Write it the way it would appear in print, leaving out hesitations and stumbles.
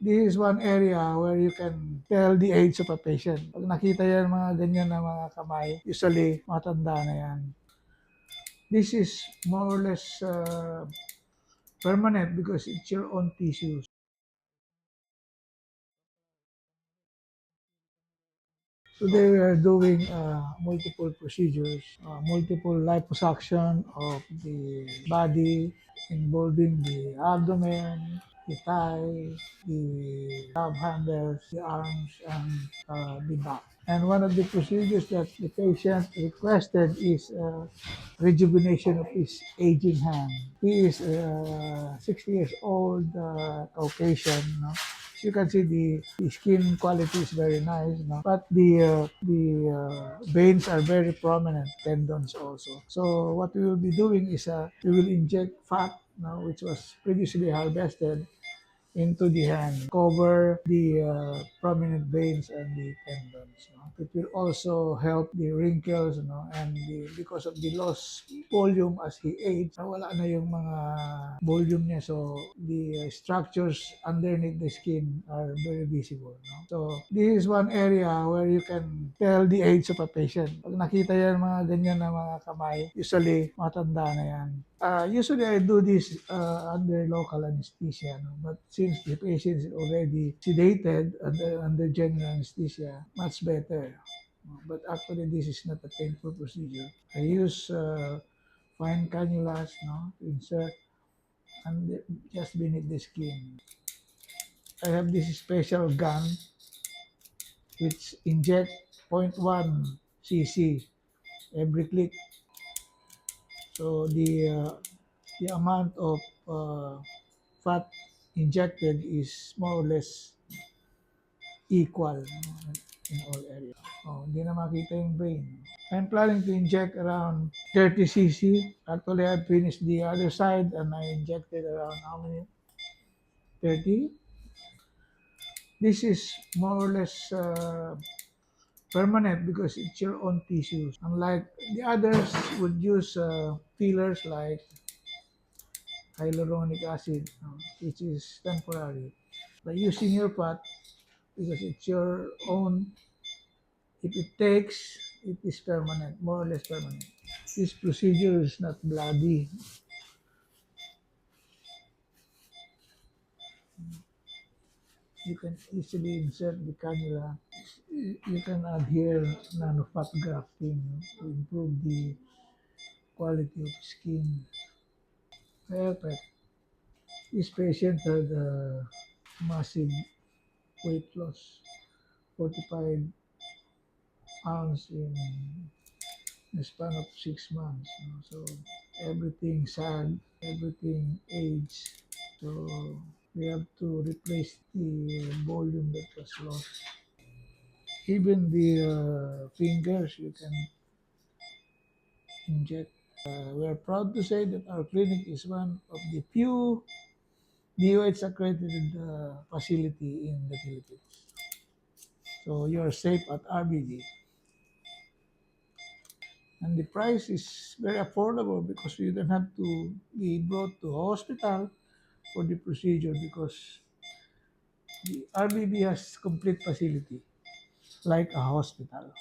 This is one area where you can tell the age of a patient. Pag nakita yan mga ganyan na mga kamay, usually matanda na yan. This is more or less permanent because it's your own tissues. Today we are doing multiple procedures, multiple liposuction of the body involving the abdomen, the thigh, the love handles, the arms, and the back. And one of the procedures that the patient requested is rejuvenation of his aging hand. He is 60 years old, Caucasian. No? You can see the skin quality is very nice, no? But the veins are very prominent, tendons also. So what we will be doing is we will inject fat, no, which was previously harvested into the hand, cover the prominent veins and the tendons. No? It will also help the wrinkles, no? And because of the lost volume as he aged, wala na yung mga volume niya. So the structures underneath the skin are very visible. No? So this is one area where you can tell the age of a patient. Pag nakita yan mga ganyan na mga kamay, usually matanda na yan. Usually I do this under local anesthesia, no? But since the patient is already sedated under general anesthesia, much better. But actually, this is not a painful procedure. I use fine cannulas, no, to insert and just beneath the skin. I have this special gun which inject zero point 0.1 cc every click. So the amount of fat injected is more or less equal, no, in all areas. Oh, hindi na makita yung brain. I'm planning to inject around 30 cc. Actually, I finished the other side and I injected around how many? 30. This is more or less permanent because it's your own tissues. Unlike the others would use fillers like hyaluronic acid, which is temporary. By using your fat, because it's your own, if it takes, it is permanent, more or less permanent. This procedure is not bloody. You can easily insert the cannula. You can adhere nanofat grafting to improve the quality of skin. Perfect. This patient had massive weight loss, 45 pounds in the span of 6 months. So everything sad, everything aged. So we have to replace the volume that was lost. Even the fingers you can inject. We are proud to say that our clinic is one of the few DOH accredited facility in the Philippines. So you are safe at RBD. And the price is very affordable because you don't have to be brought to hospital for the procedure because the RBB has complete facility like a hospital.